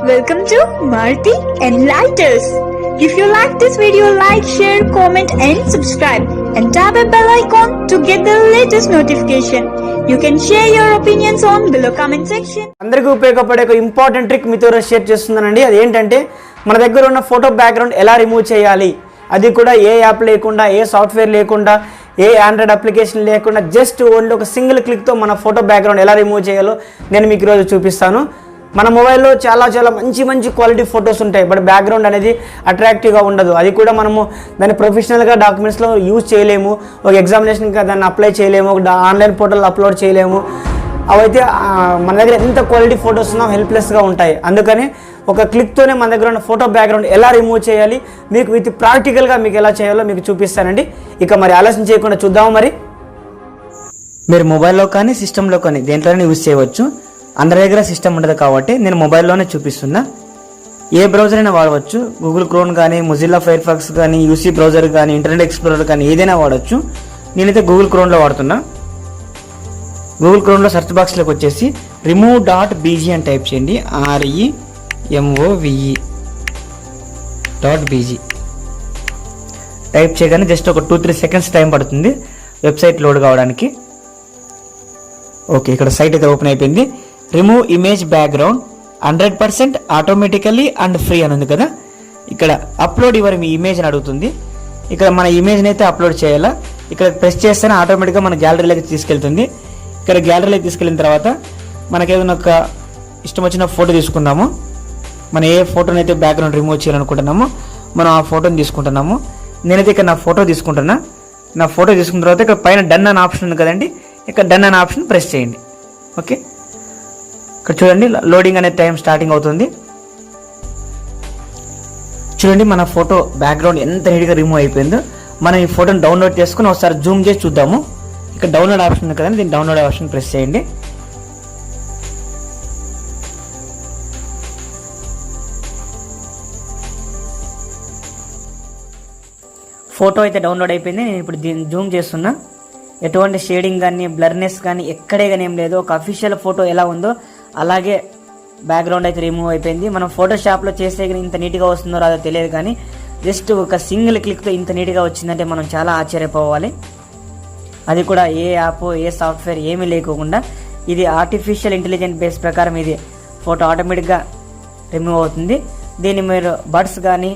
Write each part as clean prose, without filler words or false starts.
Welcome to Maruthi Enligheters. If you like this video, like, share, comment and subscribe and tap a bell icon to get the latest notification. You can share your opinions on below comment section. అందరికీ ఉపయోగపడే ఒక important trick మీతో share చేస్తున్నానండి. అది ఏంటంటే మన దగ్గర ఉన్న ఫోటో బ్యాక్గ్రౌండ్ ఎలా రిమూవ్ చేయాలి, అది కూడా ఏ యాప్ లేకుండా, ఏ సాఫ్ట్వేర్ లేకుండా, ఏ ఆండ్రాయిడ్ అప్లికేషన్ లేకుండా జస్ట్ ఓన్లీ ఒక సింగిల్ క్లిక్తో మన ఫోటో బ్యాక్గ్రౌండ్ ఎలా రిమూవ్ చేయాలో నేను మీకు ఈరోజు చూపిస్తాను. మన మొబైల్లో చాలా మంచి క్వాలిటీ ఫొటోస్ ఉంటాయి, బట్ బ్యాక్గ్రౌండ్ అనేది అట్రాక్టివ్గా ఉండదు. అది కూడా మనము దాన్ని ప్రొఫెషనల్గా డాక్యుమెంట్స్లో యూజ్ చేయలేము, ఒక ఎగ్జామినేషన్గా దాన్ని అప్లై చేయలేము, ఒక ఆన్లైన్ పోర్టల్లో అప్లోడ్ చేయలేము. అవైతే మన దగ్గర ఎంత క్వాలిటీ ఫొటోస్ ఉన్నా హెల్ప్లెస్గా ఉంటాయి. అందుకని ఒక క్లిక్తోనే మన దగ్గర ఉన్న ఫోటో బ్యాక్గ్రౌండ్ ఎలా రిమూవ్ చేయాలి, మీకు విత్ ప్రాక్టికల్గా మీకు ఎలా చేయాలో మీకు చూపిస్తానండి. ఇక మరి ఆలస్యం చేయకుండా చూద్దాము. మరి మీరు మొబైల్లో కానీ సిస్టంలో కానీ దేంట్లోనే యూజ్ చేయవచ్చు. అందరి దగ్గర సిస్టమ్ ఉండదు కాబట్టి నేను మొబైల్లోనే చూపిస్తున్నా. ఏ బ్రౌజర్ అయినా వాడవచ్చు, గూగుల్ క్రోమ్ కానీ, మొజిల్లా ఫైర్ ఫాక్స్ కానీ, యూసీ బ్రౌజర్ కానీ, ఇంటర్నెట్ ఎక్స్ప్లోరర్ కానీ ఏదైనా వాడచ్చు. నేనైతే గూగుల్ క్రోమ్లో వాడుతున్నా. గూగుల్ క్రోమ్లో సెర్చ్ బాక్స్లోకి వచ్చేసి remove.bg అని టైప్ చేయండి. remove.bg టైప్ చేయగానే జస్ట్ ఒక 2-3 సెకండ్స్ టైం పడుతుంది వెబ్సైట్ లోడ్ కావడానికి. ఓకే, ఇక్కడ సైట్ అయితే ఓపెన్ అయిపోయింది. Remove image background 100% automatically and free అని ఉంది కదా. ఇక్కడ అప్లోడ్ యువర్ మీ ఇమేజ్ అని అడుగుతుంది. ఇక్కడ మన ఇమేజ్ని అయితే అప్లోడ్ చేయాలా. ఇక్కడ ప్రెస్ చేస్తేనే ఆటోమేటిక్గా మన గ్యాలరీలోకి తీసుకెళ్తుంది. ఇక్కడ గ్యాలరీలోకి తీసుకెళ్ళిన తర్వాత మనకి ఏదైనా ఒక ఇష్టం వచ్చిన ఫోటో తీసుకుందాము. మనం ఏ ఫోటోని అయితే బ్యాక్గ్రౌండ్ రిమూవ్ చేయాలనుకుంటున్నామో మనం ఆ ఫోటోని తీసుకుంటున్నాము. నేనైతే ఇక్కడ నా ఫోటో తీసుకుంటున్నా. నా ఫోటో తీసుకున్న తర్వాత ఇక్కడ పైన డన్ అనే ఆప్షన్ ఉంది కదండి, ఇక్కడ డన్ అనే ఆప్షన్ ప్రెస్ చేయండి. ఓకే, ఇక్కడ చూడండి లోడింగ్ అనే టైం స్టార్టింగ్ అవుతుంది. చూడండి మన ఫోటో బ్యాక్గ్రౌండ్ ఎంత నీట్గా రిమూవ్ అయిపోయిందో. మనం ఈ ఫోటోని డౌన్లోడ్ చేసుకుని ఒకసారి జూమ్ చేసి చూద్దాము. ఇక్కడ డౌన్లోడ్ ఆప్షన్ ఉంది కదండి, దీన్ని డౌన్లోడ్ ఆప్షన్ ప్రెస్ చేయండి. ఫోటో అయితే డౌన్లోడ్ అయిపోయింది. నేను ఇప్పుడు దీన్ని జూమ్ చేస్తున్నా. ఎటువంటి షేడింగ్ కానీ, బ్లర్నెస్ కానీ ఎక్కడే కానీ ఏం లేదు. ఒక అఫీషియల్ ఫోటో ఎలా ఉందో అలాగే బ్యాక్గ్రౌండ్ అయితే రిమూవ్ అయిపోయింది. మనం ఫోటోషాప్లో చేస్తే ఇంత నీట్గా వస్తుందో రాదో తెలియదు, కానీ జస్ట్ ఒక సింగిల్ క్లిక్తో ఇంత నీట్గా వచ్చిందంటే మనం చాలా ఆశ్చర్యపోవాలి. అది కూడా ఏ యాప్, ఏ సాఫ్ట్వేర్ ఏమీ లేకుండా. ఇది ఆర్టిఫిషియల్ ఇంటెలిజెన్స్ బేస్ ప్రకారం ఇది ఫోటో ఆటోమేటిక్గా రిమూవ్ అవుతుంది. దీన్ని మీరు బర్డ్స్ కానీ,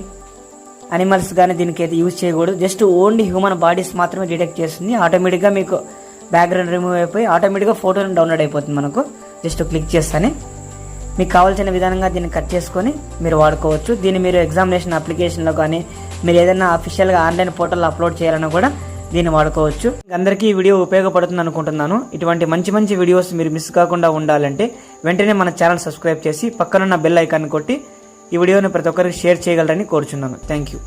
అనిమల్స్ కానీ దీనికి అయితే యూజ్ చేయకూడదు. జస్ట్ ఓన్లీ హ్యూమన్ బాడీస్ మాత్రమే డిటెక్ట్ చేస్తుంది. ఆటోమేటిక్గా మీకు బ్యాక్గ్రౌండ్ రిమూవ్ అయిపోయి ఆటోమేటిక్గా ఫోటోని డౌన్లోడ్ అయిపోతుంది. మనకు జస్ట్ క్లిక్ చేస్తానే మీకు కావాల్సిన విధానంగా దీన్ని కట్ చేసుకొని మీరు వాడుకోవచ్చు. దీన్ని మీరు ఎగ్జామినేషన్ అప్లికేషన్లో కానీ, మీరు ఏదైనా అఫీషియల్గా ఆన్లైన్ పోర్టల్లో అప్లోడ్ చేయాలన్నా కూడా దీన్ని వాడుకోవచ్చు. అందరికీ ఈ వీడియో ఉపయోగపడుతుంది అనుకుంటున్నాను. ఇటువంటి మంచి వీడియోస్ మీరు మిస్ కాకుండా ఉండాలంటే వెంటనే మన ఛానల్ సబ్స్క్రైబ్ చేసి పక్కనున్న బెల్ ఐకాన్ కొట్టి ఈ వీడియోని ప్రతి ఒక్కరికి షేర్ చేయగలరని కోరుచున్నాను. Thank you.